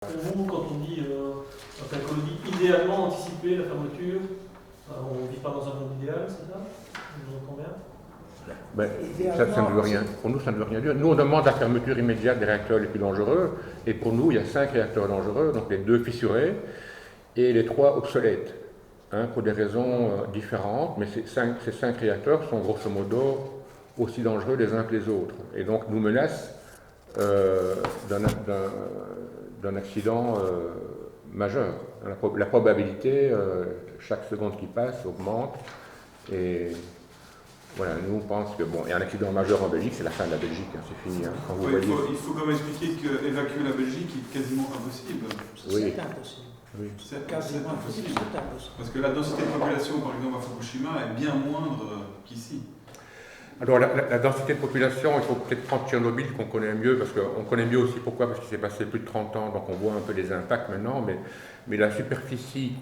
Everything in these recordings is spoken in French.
Pour vous, quand on dit, idéalement anticiper la fermeture, on ne vit pas dans un monde idéal, c'est ça? Je vous entends bien? Ça ne veut rien. Pour nous, ça ne veut rien dire. Nous, on demande la fermeture immédiate des réacteurs les plus dangereux. Et pour nous, il y a 5 réacteurs dangereux, donc les 2 fissurés et les 3 obsolètes, pour des raisons différentes. Mais ces 5 réacteurs sont grosso modo aussi dangereux les uns que les autres. Et donc, nous menacent d'un accident majeur. La probabilité, chaque seconde qui passe, augmente. Et voilà, nous on pense que bon, et un accident majeur en Belgique, c'est la fin de la Belgique, c'est fini. Quand vous voyez... il faut quand même expliquer qu'évacuer la Belgique est quasiment impossible. Oui. C'est impossible. Oui. C'est quasiment impossible, c'est impossible. Parce que la densité de population, par exemple à Fukushima, est bien moindre qu'ici. Alors la densité de population, il faut peut-être prendre Tchernobyl qu'on connaît mieux, parce qu'on connaît mieux aussi pourquoi, parce qu'il s'est passé plus de 30 ans, donc on voit un peu les impacts maintenant, mais la superficie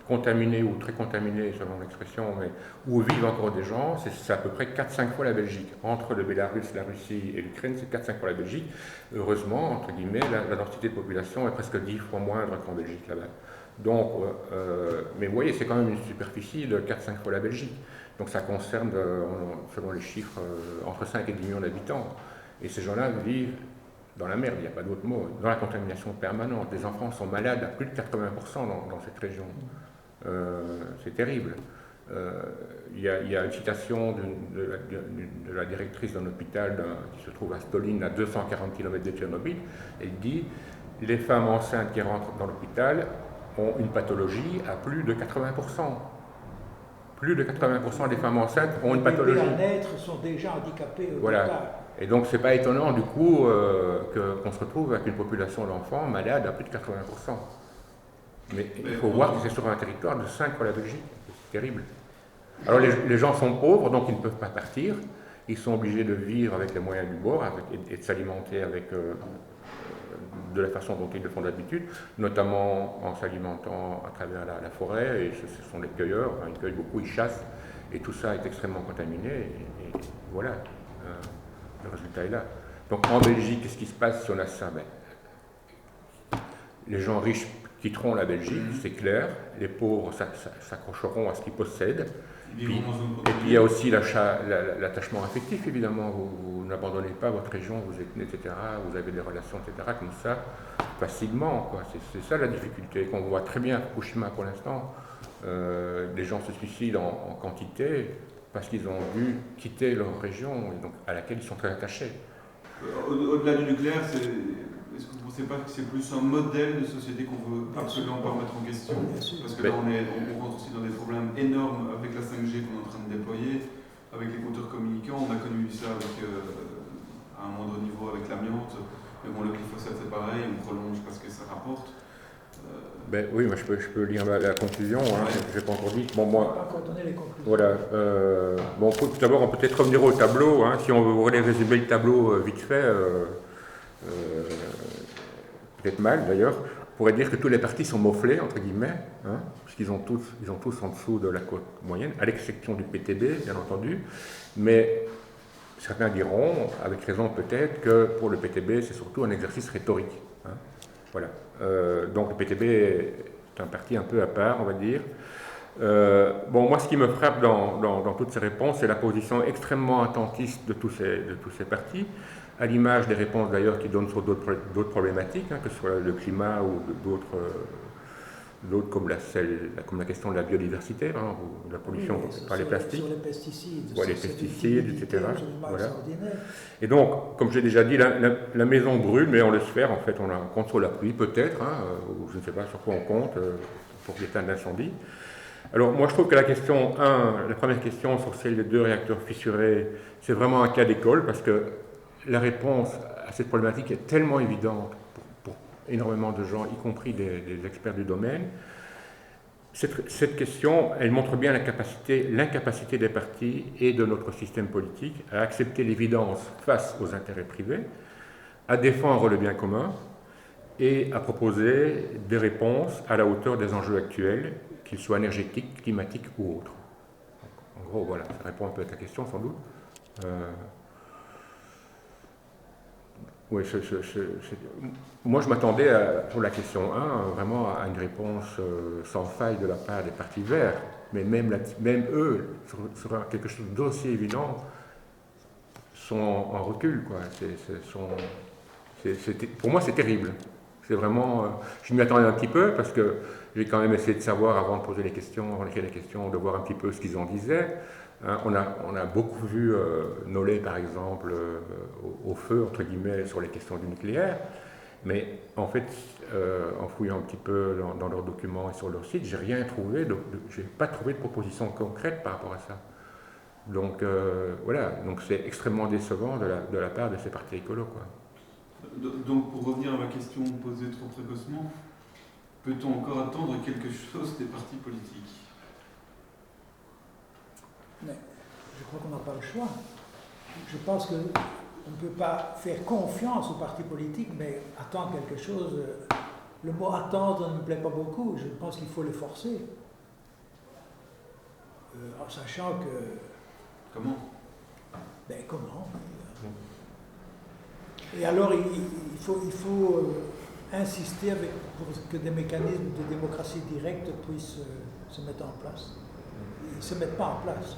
contaminée ou très contaminée, selon l'expression, mais où vivent encore des gens, c'est à peu près 4-5 fois la Belgique. Entre le Bélarus, la Russie et l'Ukraine, c'est 4-5 fois la Belgique. Heureusement, entre guillemets, la densité de population est presque 10 fois moindre qu'en Belgique là-bas. Donc, mais vous voyez, c'est quand même une superficie de 4-5 fois la Belgique. Donc ça concerne, selon les chiffres, entre 5 et 10 millions d'habitants. Et ces gens-là vivent dans la merde, il n'y a pas d'autre mot, dans la contamination permanente. Les enfants sont malades à plus de 80% dans cette région. C'est terrible. Il y a une citation de la directrice d'un hôpital qui se trouve à Stolin, à 240 km de Tchernobyl. Elle dit « Les femmes enceintes qui rentrent dans l'hôpital ont une pathologie à plus de 80%. Plus de 80% des femmes enceintes ont une pathologie. Les bébés à naître sont déjà handicapés au départ. Et donc, c'est pas étonnant, du coup, qu'on se retrouve avec une population d'enfants malades à plus de 80%. Mais il faut voir que c'est sur un territoire de 5 fois la Belgique. C'est terrible. Alors, les gens sont pauvres, donc ils ne peuvent pas partir. Ils sont obligés de vivre avec les moyens du bord et de s'alimenter avec de la façon dont ils le font d'habitude, notamment en s'alimentant à travers la forêt. Et ce sont les cueilleurs, enfin, ils cueillent beaucoup, ils chassent. Et tout ça est extrêmement contaminé. Et voilà. Le résultat est là. Donc en Belgique, qu'est-ce qui se passe si on a ça? Les gens riches quitteront la Belgique, c'est clair. Les pauvres s'accrocheront à ce qu'ils possèdent. Et puis il y a aussi l'attachement affectif, évidemment. Vous n'abandonnez pas votre région, vous êtes né, etc. Vous avez des relations, etc. comme ça, facilement. C'est ça la difficulté qu'on voit très bien à Fukushima pour l'instant. Les gens se suicident en quantité parce qu'ils ont dû quitter leur région et donc à laquelle ils sont très attachés. Au-delà du nucléaire, est-ce que vous ne pensez pas que c'est plus un modèle de société qu'on veut absolument pas remettre en question? Parce que là, on rentre aussi dans des problèmes énormes avec la 5G qu'on est en train de déployer, avec les compteurs communicants. On a connu ça à un moindre niveau avec l'amiante. Mais bon, le glyphosate, c'est pareil, on prolonge parce que ça rapporte. Oui, moi je peux lire la conclusion, je n'ai pas encore dit. Bon, moi, on va encore donner les conclusions. Voilà. Tout d'abord, on peut peut-être revenir au tableau, si on veut résumer le tableau vite fait, peut-être mal d'ailleurs. On pourrait dire que tous les partis sont mofflés, entre guillemets, puisqu'ils ont tous en dessous de la cote moyenne, à l'exception du PTB, bien entendu. Mais certains diront, avec raison peut-être, que pour le PTB, c'est surtout un exercice rhétorique. Voilà. Donc le PTB est un parti un peu à part, on va dire. Moi, ce qui me frappe dans toutes ces réponses, c'est la position extrêmement attentiste de tous ces partis, à l'image des réponses d'ailleurs qu'ils donnent sur d'autres problématiques, que ce soit le climat ou d'autres comme la question de la biodiversité, ou la pollution par les plastiques. Sur les pesticides. Les pesticides, etc. Voilà. Et donc, comme j'ai déjà dit, la maison brûle, mais on laisse faire. En fait, on compte sur la pluie, peut-être, ou je ne sais pas sur quoi on compte, pour éteindre l'incendie. Alors, moi, je trouve que la première question sur ces 2 réacteurs fissurés, c'est vraiment un cas d'école, parce que la réponse à cette problématique est tellement évidente pour énormément de gens, y compris des experts du domaine. Cette question, elle montre bien l'incapacité des partis et de notre système politique à accepter l'évidence face aux intérêts privés, à défendre le bien commun et à proposer des réponses à la hauteur des enjeux actuels, qu'ils soient énergétiques, climatiques ou autres. En gros, voilà, ça répond un peu à ta question sans doute. Oui, moi je m'attendais pour la question 1 vraiment à une réponse sans faille de la part des partis verts, mais même eux, sur quelque chose d'aussi évident, sont en recul, quoi. Pour moi c'est terrible. C'est vraiment, je m'y attendais un petit peu parce que j'ai quand même essayé de savoir avant de poser les questions, avant d'écrire les questions, de voir un petit peu ce qu'ils en disaient. On a beaucoup vu Nollet, par exemple, au feu, entre guillemets, sur les questions du nucléaire. Mais en fait, en fouillant un petit peu dans leurs documents et sur leur site, j'ai rien trouvé, j'ai pas trouvé de proposition concrète par rapport à ça. Donc voilà, donc c'est extrêmement décevant de la part de ces partis écolos, quoi. Donc pour revenir à ma question posée trop précocement, peut-on encore attendre quelque chose des partis politiques ? Mais je crois qu'on n'a pas le choix. Je pense qu'on ne peut pas faire confiance aux partis politiques, mais attendre quelque chose. Le mot attendre ne me plaît pas beaucoup. Je pense qu'il faut le forcer. En sachant que. Comment ? Ben comment ? Et alors il faut insister pour que des mécanismes de démocratie directe puissent se mettre en place. Ils ne se mettent pas en place.